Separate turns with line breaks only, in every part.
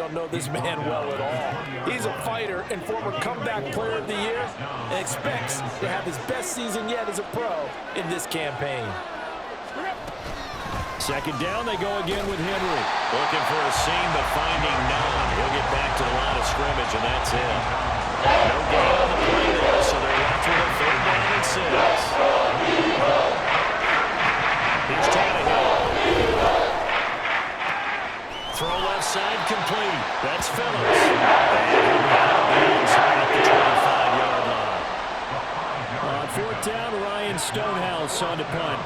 don't know this man well at all. He's a fighter and former comeback player of the year and expects to have his best season yet as a pro in this campaign.
Second down, they go again with Henry. Looking for a seam, but finding none. He'll get back to the line of scrimmage, and that's it. No gain on the play there, so they're left with a 3rd down and 6. Here's Tannehill. Throw left side complete. That's Phillips. And he'll be out of bounds at the 25-yard line. On 4th down, Ryan Stonehouse on to punt.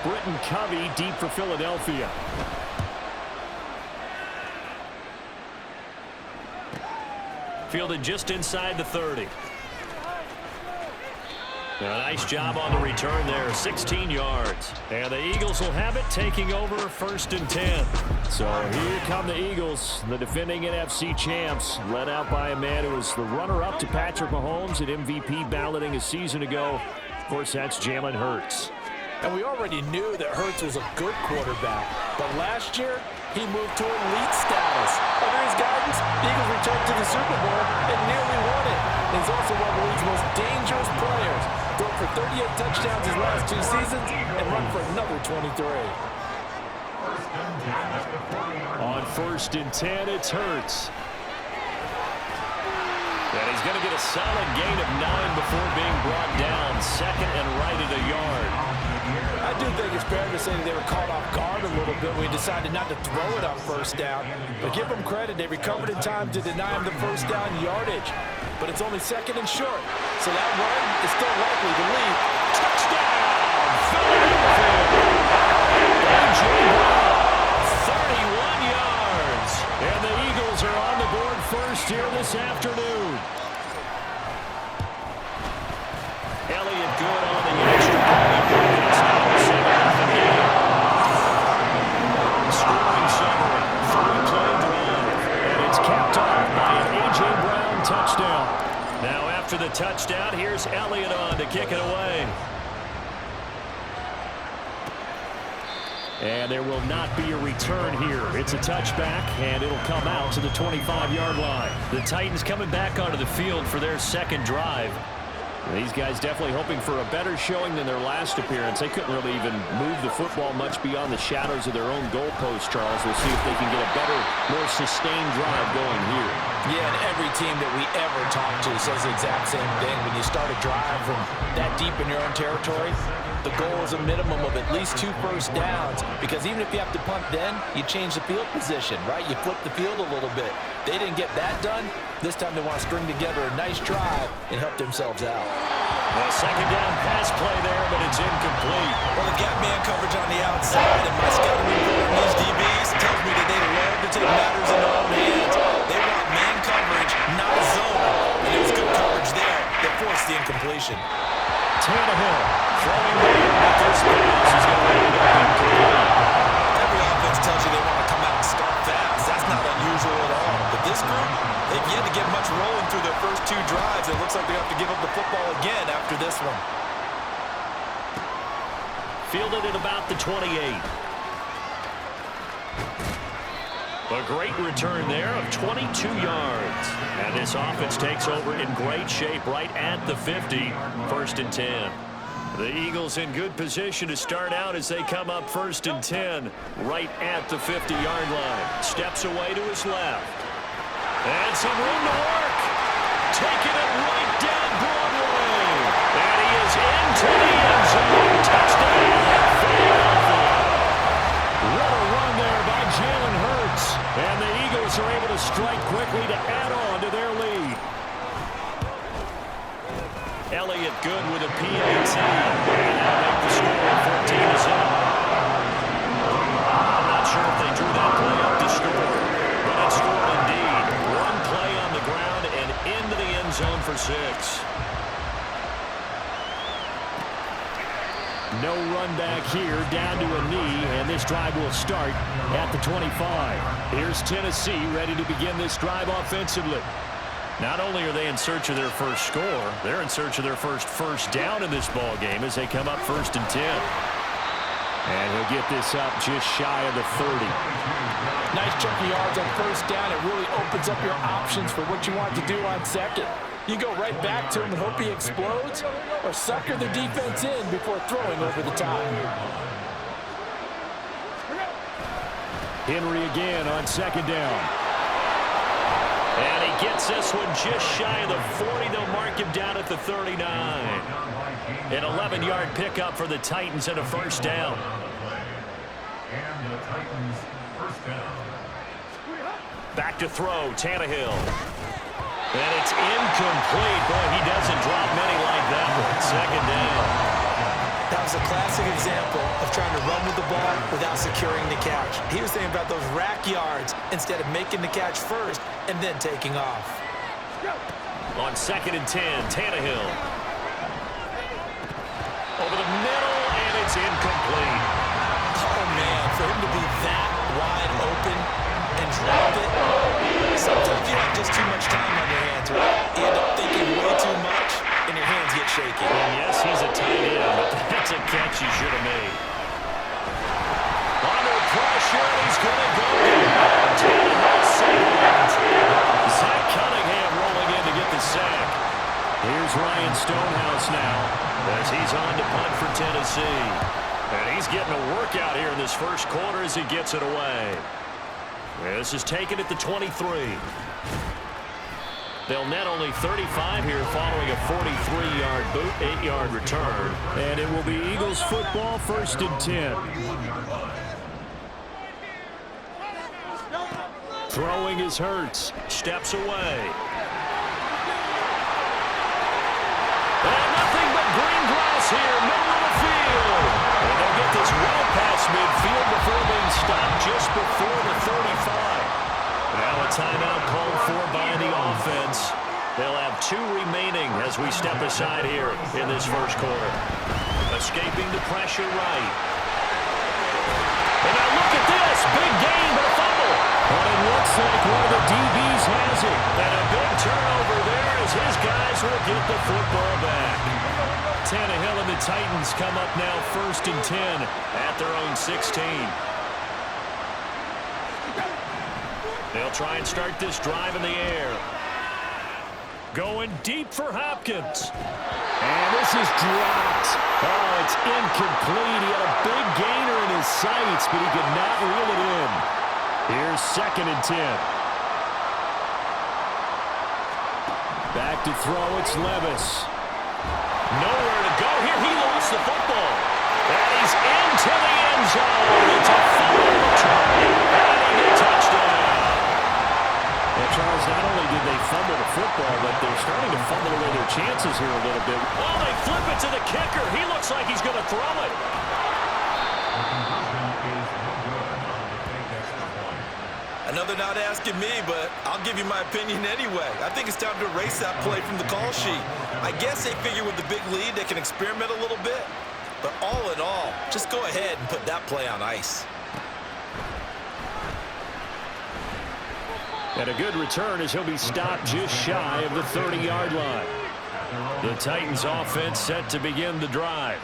Britton Covey deep for Philadelphia. Fielded just inside the 30. A nice job on the return there, 16 yards. And the Eagles will have it, taking over 1st and 10. So here come the Eagles, the defending NFC champs, led out by a man who was the runner-up to Patrick Mahomes at MVP balloting a season ago. Of course, that's Jalen Hurts.
And we already knew that Hurts was a good quarterback, but last year, he moved to elite status. Under his guidance, the Eagles returned to the Super Bowl and nearly won it. And he's also one of the league's most dangerous players. Thrown for 38 touchdowns his last 2 seasons and run for another 23.
On 1st and 10, it's Hurts. And he's going to get a solid gain of 9 before being brought down. 2nd and right at a yard.
I do think it's fair to say that they were caught off guard a little bit when we decided not to throw it on 1st down. But give them credit, they recovered in time to deny him the 1st down yardage. But it's only 2nd and short, so that run is still likely to lead.
Touchdown! Philadelphia! A.J. Brown, 31 yards. And the Eagles are on the board first here this afternoon. Elliott good on the extra point. It's now a 7-0 game. Scoring summary, 3-play drive. And it's capped off by an A.J. Brown touchdown. Now after the touchdown, here's Elliott on to kick it away. And there will not be a return here. It's a touchback, and it'll come out to the 25-yard line. The Titans coming back onto the field for their 2nd drive. These guys definitely hoping for a better showing than their last appearance. They couldn't really even move the football much beyond the shadows of their own goalpost, Charles. We'll see if they can get a better, more sustained drive going here.
Yeah, and every team that we ever talk to says the exact same thing. When you start a drive from that deep in your own territory, the goal is a minimum of at least 2 first downs, because even if you have to punt then, you change the field position, right? You flip the field a little bit. They didn't get that done. This time they want to string together a nice drive and help themselves out.
Well, 2nd down pass play there, but it's incomplete.
Well, they got man coverage on the outside, and my scouting report on these DBs tells me that they love to take matters in their own hands. They want man coverage, not zone. And it was good coverage there that forced the incompletion.
Tannehill throwing there at this pass is going to end up incomplete.
Every offense tells you they want to come out and start fast. That's not unusual at all. But this group, they've yet to get much rolling through their first 2 drives. It looks like they have to give up the football again after this one.
Fielded at about the 28. A great return there of 22 yards. And this offense takes over in great shape right at the 50. 1st and 10. The Eagles in good position to start out as they come up 1st and 10 right at the 50-yard line. Steps away to his left. And some room to work. Taking it right down Broadway. And he is into the end zone. Touchdown, Philadelphia. What a run there by Jalen Hurts. And the Eagles are able to strike quickly to add on to their lead. Elliott good with a PAT. And now make the score 14-7. I'm not sure if they drew that play up to score, but it scored indeed. One play on the ground and into the end zone for 6. No run back here, down to a knee, and this drive will start at the 25. Here's Tennessee ready to begin this drive offensively. Not only are they in search of their first score, they're in search of their first down in this ball game as they come up 1st and 10. And he'll get this up just shy of the 30.
Nice chunk of yards on first down. It really opens up your options for what you want to do on second. You go right back to him and hope he explodes, or sucker the defense in before throwing over the top.
Henry again on second down. And he gets this one just shy of the 40. They'll mark him down at the 39. An 11-yard pickup for the Titans and a first down.
And the Titans first down.
Back to throw, Tannehill. And it's incomplete. Boy, he doesn't drop many like that one. Second down.
That was a classic example of trying to run with the ball without securing the catch. He was thinking about those rack yards instead of making the catch first and then taking off.
On 2nd and 10, Tannehill. Over the middle, and it's incomplete.
Oh, man, for him to be that wide open and drop it, sometimes you have just too much time on your hands, right? You end up thinking way too much, and your hands get shaky.
And yes, he's a tight end, but that's a catch he should have made. Under pressure, he's going to go down. Tannehill sacked. Zach Cunningham rolling in to get the sack. Here's Ryan Stonehouse now, as he's on to punt for Tennessee. And he's getting a workout here in this first quarter as he gets it away. This is taken at the 23. They'll net only 35 here following a 43-yard boot, 8-yard return. And it will be Eagles football, 1st and 10. Throwing is Hurts. Steps away. And nothing but green grass here, middle of the field. And they'll get this well past midfield before being stopped just before the 35. Now a timeout called for by the offense. They'll have 2 remaining as we step aside here in this first quarter. Escaping the pressure right. And now look at this. Big gain, but a fumble. But it looks like one of the DBs has it. And a big turnover there as his guys will get the football back. Tannehill and the Titans come up now 1st and 10 at their own 16. They'll try and start this drive in the air. Going deep for Hopkins. And this is dropped. Oh, it's incomplete. He had a big gainer in his sights, but he could not reel it in. Here's 2nd and 10. Back to throw, it's Levis. Nowhere to go here. He lost the football. And he's into the end zone. It's a fumble return. And a touchdown. Well, Charles, not only did they fumble the football, but they're starting to fumble away their chances here a little bit. Oh, they flip it to the kicker. He looks like he's going to throw it.
Another not asking me, but I'll give you my opinion anyway. I think it's time to erase that play from the call sheet. I guess they figure with the big lead they can experiment a little bit. But all in all, just go ahead and put that play on ice.
And a good return as he'll be stopped just shy of the 30-yard line. The Titans offense set to begin the drive.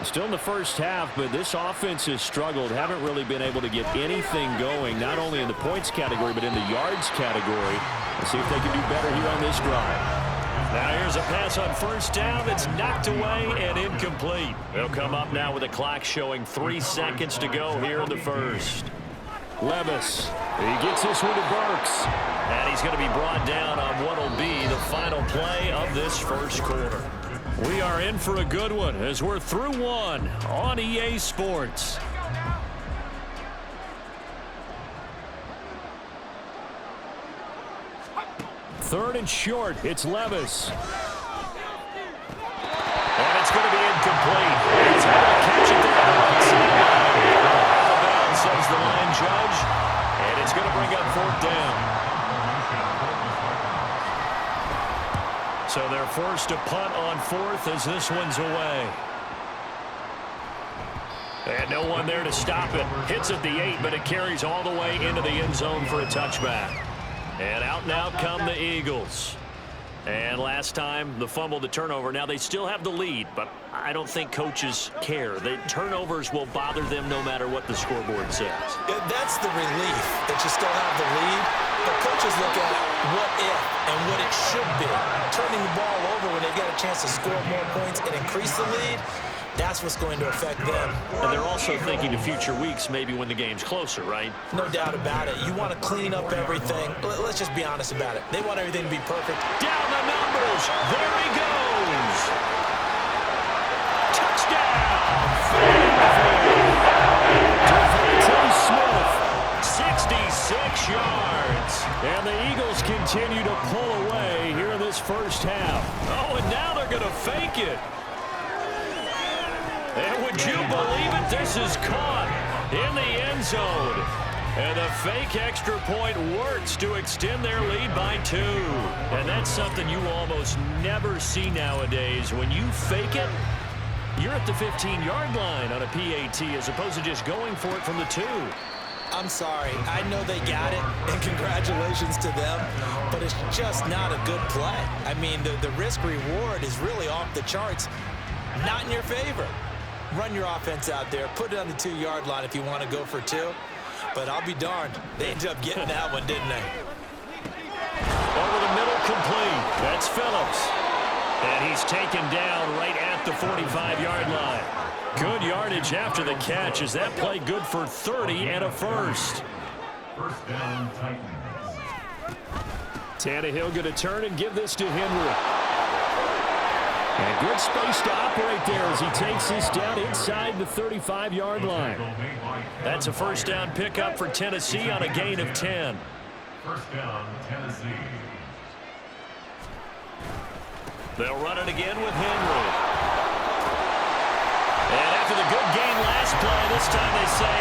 Still in the first half, but this offense has struggled. Haven't really been able to get anything going, not only in the points category, but in the yards category. Let's see if they can do better here on this drive. Now here's a pass on first down that's knocked away and incomplete. They'll come up now with a clock showing 3 seconds to go here in the first. Levis, he gets this one to Burks. And he's going to be brought down on what will be the final play of this first quarter. We are in for a good one as we're through one on EA Sports. Third and short, it's Levis. And it's going to be incomplete. He's able to catch it there. Out of bounds, says the line judge. And it's going to bring up 4th down. So they're forced to punt on 4th as this one's away. And no one there to stop it. Hits at the 8, but it carries all the way into the end zone for a touchback. And out come the Eagles. And last time, the fumble, the turnover. Now they still have the lead, but I don't think coaches care. The turnovers will bother them no matter what the scoreboard says.
Yeah, that's the relief that you still have the lead. But coaches look at what if and what it should be. Turning the ball over when they've got a chance to score more points and increase the lead, that's what's going to affect them.
And they're also thinking to future weeks, maybe when the game's closer, right?
No doubt about it. You want to clean up everything. Let's just be honest about it. They want everything to be perfect.
Down the numbers. There he goes. Touchdown. Devontae Smith, 66 yards. And the Eagles continue to pull away here in this first half. Oh, and now they're going to fake it. And would you believe it? This is caught in the end zone. And the fake extra point works to extend their lead by 2. And that's something you almost never see nowadays. When you fake it, you're at the 15-yard line on a PAT as opposed to just going for it from the 2.
I'm sorry. I know they got it, and congratulations to them, but it's just not a good play. I mean, the risk-reward is really off the charts, not in your favor. Run your offense out there. Put it on the 2-yard line if you want to go for 2. But I'll be darned. They ended up getting that one, didn't they?
Over the middle, complete. That's Phillips. And he's taken down right at the 45-yard line. Good yardage after the catch. Is that play good for 30 and a first?
First down, Titans.
Tannehill going to turn and give this to Henry. And good space to operate there as he takes this down inside the 35-yard line. That's a first down pickup for Tennessee on a gain of 10.
First down, Tennessee.
They'll run it again with Henry. And after the good gain last play, this time they say,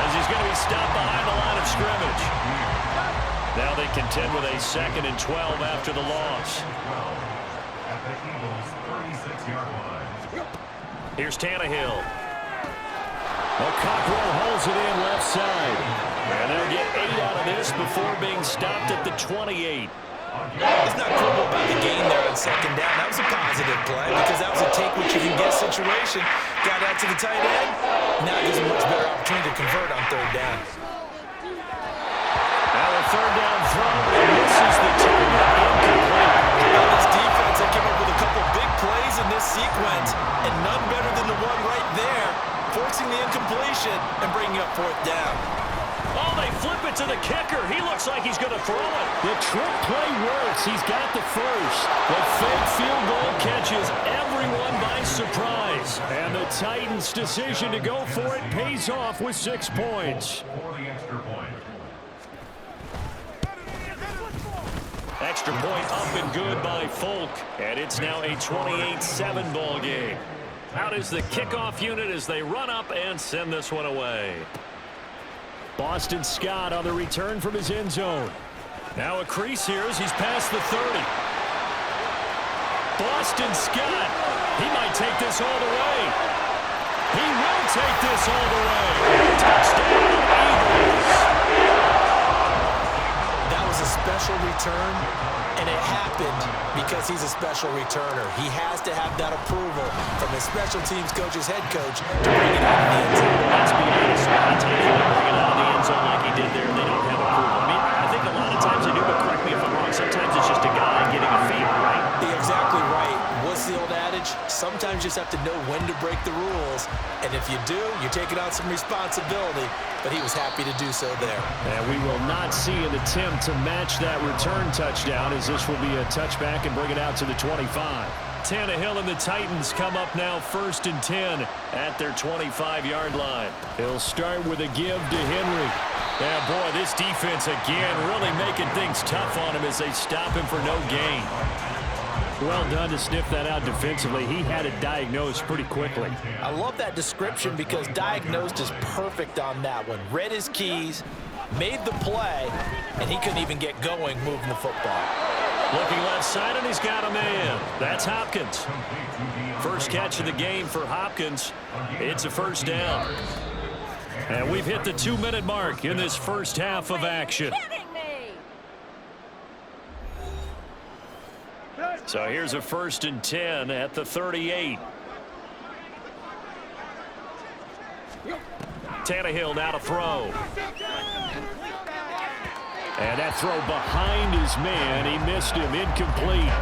as he's going to be stopped behind the line of scrimmage. Now they contend with a 2nd and 12 after the loss.
At the Eagles' 36-yard line.
Here's Tannehill. Cockrell holds it in left side. And they'll get 8 out of this before being stopped at the 28.
It's not cool about the gain there on 2nd down. That was a positive play because that was a take-what-you-can-get situation. Got out to the tight end. Now it gives a much better opportunity to convert on 3rd down.
Now a 3rd down throw, and this is the target incomplete.
This defense, they came up with a couple big plays in this sequence, and none better than the one right there, forcing the incompletion and bringing up 4th down.
Oh, they flip it to the kicker. He looks like he's going to throw it. The trick play works. He's got the first. The fake field goal catches everyone by surprise. And the Titans' decision to go for it pays off with 6 points.
For the extra point.
Extra point up and good by Folk. And it's now a 28-7 ball game. Out is the kickoff unit as they run up and send this one away. Boston Scott on the return from his end zone. Now a crease here as he's past the 30. Boston Scott, he might take this all the way. He will take this all the way. Touchdown, Eagles.
That was a special return, and it happened because he's a special returner. He has to have that approval from his special teams coach's head coach to bring it out of the end zone.
Let's be honest, a lot of times when they bring it out of the end zone like he did there, they don't have approval. I mean, I think a lot of times they do, but correct me if I'm wrong. Sometimes it's just a guy getting a feel, right?
You're exactly right. What's the old adage? Sometimes you just have to know when to break the rules, and if you do, you're taking on some responsibility, but he was happy to do so there.
And we will not see an attempt to match that return touchdown as this will be a touchback and bring it out to the 25. Tannehill and the Titans come up now 1st and 10 at their 25-yard line. He'll start with a give to Henry. Yeah, boy, this defense again really making things tough on him as they stop him for no gain. Well done to sniff that out defensively. He had it diagnosed pretty quickly.
I love that description because diagnosed is perfect on that one. Read his keys, made the play, and he couldn't even get going moving the football.
Looking left side, and he's got a man. That's Hopkins. First catch of the game for Hopkins. It's a first down. And we've hit the 2-minute mark in this first half of action. So here's a 1st and 10 at the 38. Tannehill now to throw. And that throw behind his man. He missed him. Incomplete.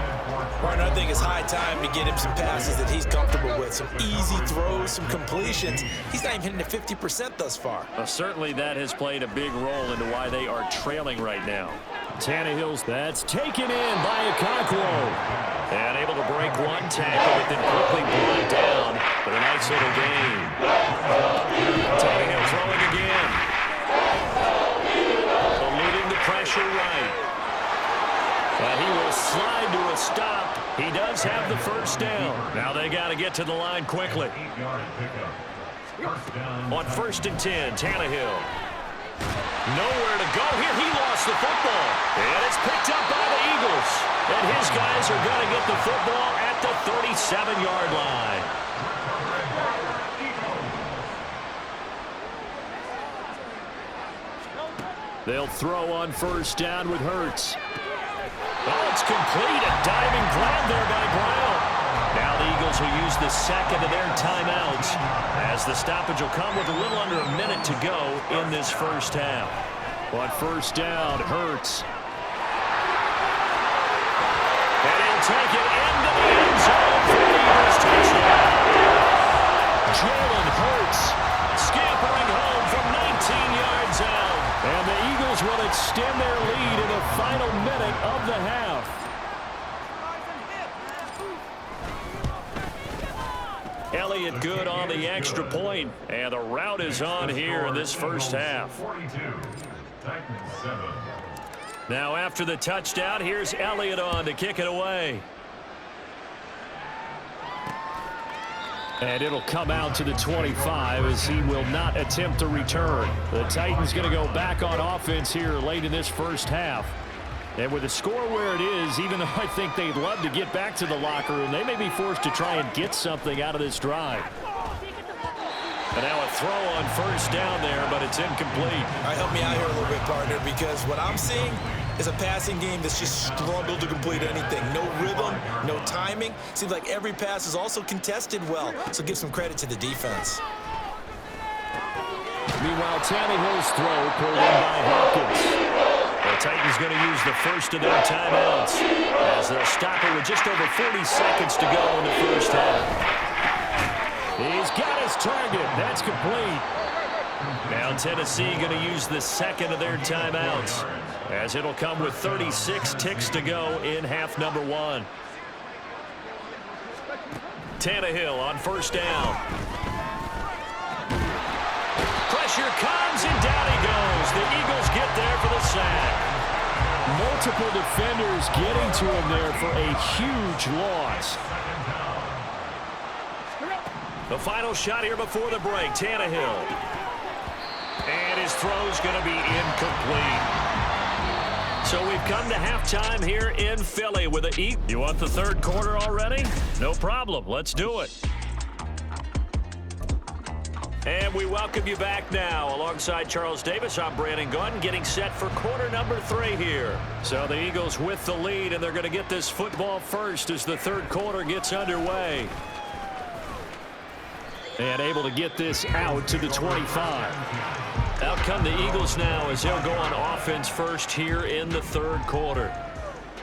Partner, I think it's high time to get him some passes that he's comfortable with. Some easy throws, some completions. He's not even hitting the 50% thus far.
Well, certainly that has played a big role into why they are trailing right now. Tannehill's, that's taken in by Okonkwo. And able to break one tackle, but then quickly brought down. But a nice little gain. Tannehill throwing again. Eluding the pressure right. And he will slide to a stop. He does have the first down. Now they got to get to the line quickly.
8-yard pickup. First down.
On 1st and 10, Tannehill. Nowhere to go here. He lost the football. And it's picked up by the Eagles. And his guys are going to get the football at the 37-yard line. They'll throw on 1st down with Hurts. Oh, it's complete. A diving grab there by Brown. Now the Eagles will use the second of their timeouts as the stoppage will come with a little under a minute to go in this first half. On 1st down, Hurts. And he'll take it into the end zone for the Eagles touchdown. Jalen Hurts scampering home from 19 yards out. And the Eagles will extend their lead in the final minute of the half. Elliott good on the extra point, and the route is on here in this first half.
42. Titans 7.
Now after the touchdown, here's Elliott on to kick it away. And it'll come out to the 25 as he will not attempt to return. The Titans going to go back on offense here late in this first half. And with the score where it is, even though I think they'd love to get back to the locker room, they may be forced to try and get something out of this drive. And now a throw on 1st down there, but it's incomplete.
All right, help me out here a little bit, partner, because what I'm seeing is a passing game that's just struggled to complete anything. No rhythm, no timing. Seems like every pass is also contested well, so give some credit to the defense.
Meanwhile, Tannehill's throw pulled in by Hopkins. The Titans going to use the first of their timeouts as they'll stop it with just over 40 seconds to go in the first half. He's got his target. That's complete. Now Tennessee going to use the second of their timeouts as it'll come with 36 ticks to go in half number 1. Tannehill on 1st down. Pressure comes and down he goes. The Eagles get there for the sack. Multiple defenders getting to him there for a huge loss. The final shot here before the break, Tannehill. And his throw's going to be incomplete. So we've come to halftime here in Philly with a Eagles. You want the third quarter already? No problem. Let's do it. And we welcome you back now. Alongside Charles Davis, I'm Brandon Gaudin, getting set for quarter number 3 here. So the Eagles with the lead, and they're going to get this football first as the third quarter gets underway. And able to get this out to the 25. Out come the Eagles now as they'll go on offense first here in the third quarter.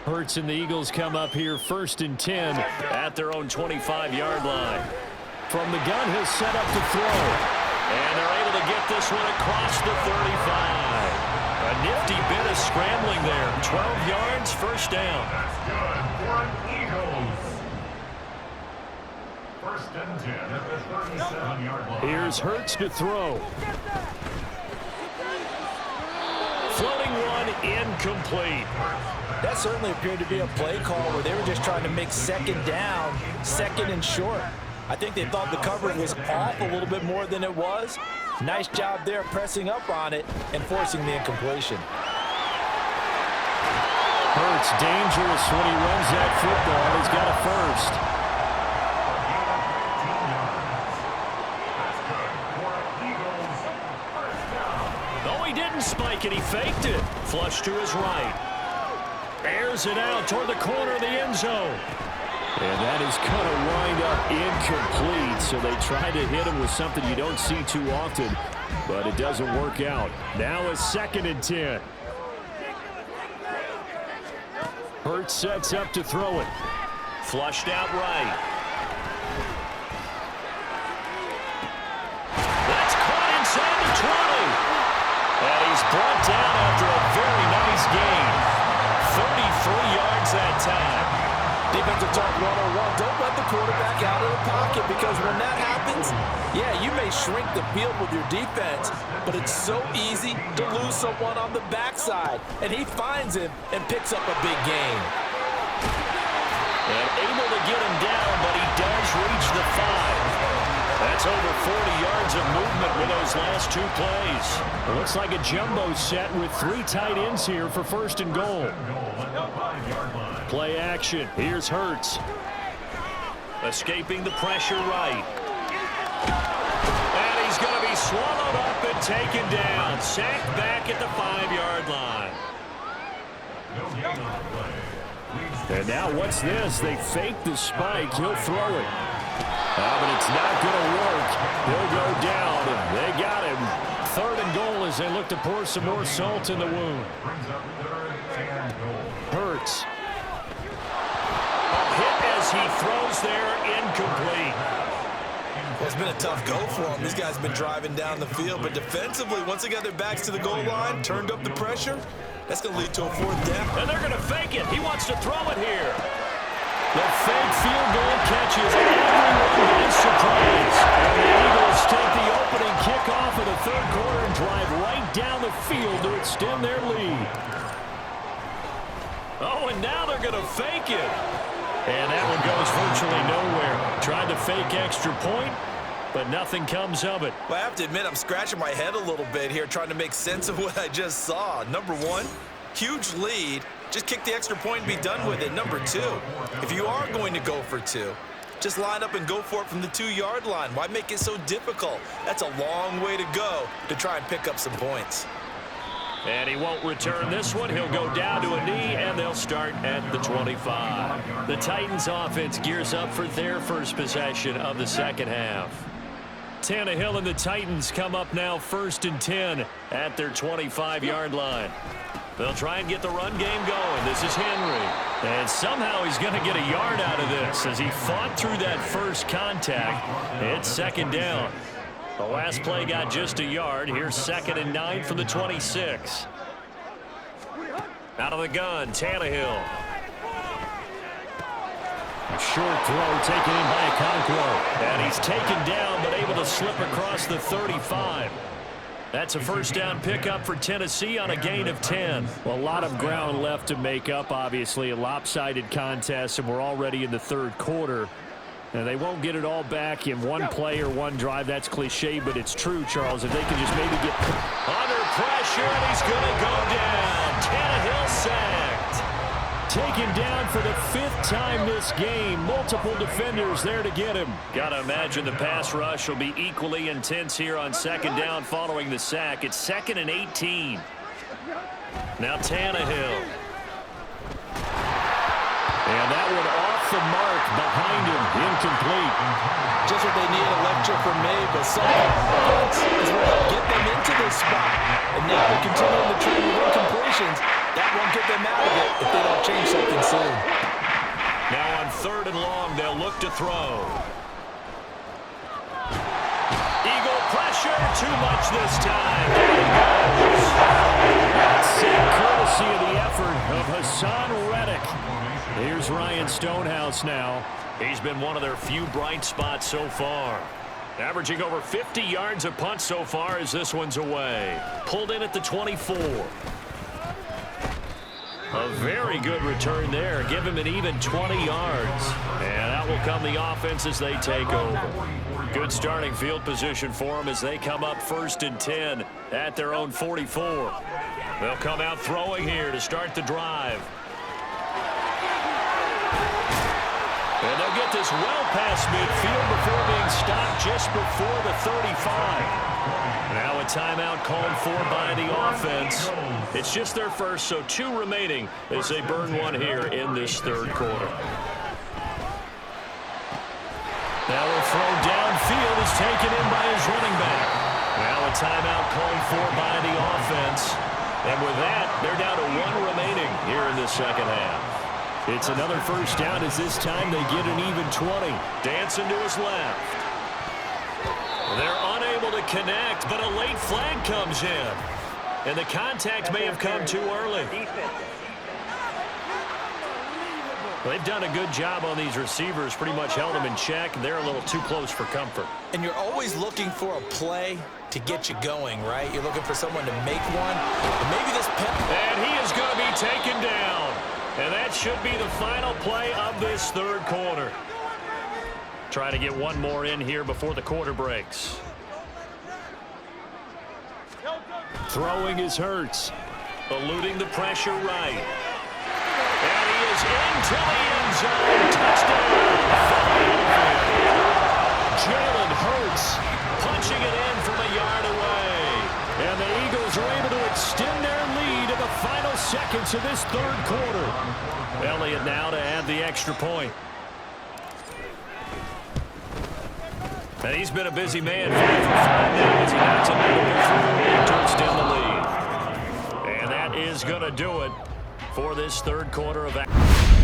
Hurts and the Eagles come up here 1st and 10 at their own 25-yard line. From the gun, he'll set up to throw. And they're able to get this one across the 35. A nifty bit of scrambling there. 12 yards, 1st down.
That's good for an Eagles. 1st and 10 at the 37-yard line.
Here's Hurts to throw. Floating one incomplete.
That certainly appeared to be a play call where they were just trying to make 2nd down, 2nd and short. I think they thought the coverage was off a little bit more than it was. Nice job there pressing up on it and forcing the incompletion.
Hurts dangerous when he runs that football. He's got a first. Oh, he didn't spike it. He faked it. Flush to his right. Airs it out toward the corner of the end zone. And that is going to wind up incomplete. So they try to hit him with something you don't see too often, but it doesn't work out. Now a 2nd and 10. Hurts sets up to throw it. Flushed out right. That's caught inside the 20. And he's brought down after a very nice gain. 33 yards that time.
Defensive talk 101. Don't let the quarterback out of the pocket, because when that happens, yeah, you may shrink the field with your defense, but it's so easy to lose someone on the backside. And he finds him and picks up a big gain.
And able to get him down, but he does reach the 5. That's over 40 yards of movement with those last 2 plays. It looks like a jumbo set with 3 tight ends here for 1st and goal. Play action. Here's Hurts. Escaping the pressure right. And he's going to be swallowed up and taken down. Sacked back at the 5-yard line. And now what's this? They fake the spike. He'll throw it. But it's not going to work. He'll go down. They got him. 3rd and goal as they look to pour some more salt in the wound. Hurts. A hit as he throws there, incomplete.
Well, it's been a tough go for him. These guys have been driving down the field, but defensively, once they got their backs to the goal line, turned up the pressure, that's going to lead to a 4th down.
And they're going to fake it. He wants to throw it here. The fake field goal catches everyone by surprise. And the Eagles take the opening kickoff of the 3rd quarter and drive right down the field to extend their lead. Oh, and now they're going to fake it. And that one goes virtually nowhere. Tried to fake extra point, but nothing comes of it.
Well, I have to admit, I'm scratching my head a little bit here trying to make sense of what I just saw. Number 1, huge lead. Just kick the extra point and be done with it. Number 2, if you are going to go for 2, just line up and go for it from the 2-yard line. Why make it so difficult? That's a long way to go to try and pick up some points.
And he won't return this one. He'll go down to a knee, and they'll start at the 25. The Titans offense gears up for their first possession of the 2nd half. Tannehill and the Titans come up now 1st and 10 at their 25-yard line. They'll try and get the run game going. This is Henry. And somehow he's going to get a yard out of this as he fought through that first contact. It's 2nd down. The last play got just a yard. Here's 2nd and 9 from the 26. Out of the gun, Tannehill. A short throw taken in by Okonkwo. And he's taken down but able to slip across the 35. That's a 1st down pickup for Tennessee on a gain of 10. Well, a lot of ground left to make up, obviously. A lopsided contest, and we're already in the 3rd quarter. And they won't get it all back in one play or one drive. That's cliche, but it's true, Charles. If they can just maybe get under pressure, and he's going to go down. Tannehill sacked. Taken down for the 5th time this game. Multiple defenders there to get him. Got to imagine the pass rush will be equally intense here on 2nd down following the sack. It's 2nd and 18. Now Tannehill. And that one off the mark behind him. Incomplete.
Just what they need, a lecture from me, but somehow is what helped get them into this spot. And now they're continuing the trend with incompletions. That won't get them out of it if they don't change something soon.
Now on 3rd and long, they'll look to throw. Eagle pressure, too much this time. There he goes. That's courtesy of the effort of Hassan Reddick. Here's Ryan Stonehouse now. He's been one of their few bright spots so far. Averaging over 50 yards a punt so far as this one's away. Pulled in at the 24. A very good return there. Give him an even 20 yards. And out will come the offense as they take over. Good starting field position for them as they come up 1st and 10 at their own 44. They'll come out throwing here to start the drive. And they'll get this well past midfield before being stopped just before the 35. Now a timeout called for by the offense. It's just their first, so 2 remaining as they burn one here in this 3rd quarter. Now a throw downfield is taken in by his running back. Now a timeout called for by the offense. And with that, they're down to 1 remaining here in the second half.
It's another first down as this time they get an even 20.
Dancing to his left. They're unable to connect, but a late flag comes in. And the contact may have come too early. They've done a good job on these receivers, pretty much held them in check. They're a little too close for comfort.
And you're always looking for a play to get you going, right? You're looking for someone to make one. And maybe this
And he is going to be taken down. And that should be the final play of this third quarter. Trying to get one more in here before the quarter breaks.
Throwing is Hurts.
Eluding the pressure right. And he is into the end zone. Touchdown.
Jalen Hurts
Punching it in from a yard away.
And the Eagles are able to extend their lead in the final seconds of this third quarter.
Elliott now to add the extra point. And he's been a busy man. 5 for 5 now as he knocks another to extend the lead. And that is going to do it for this third quarter of action.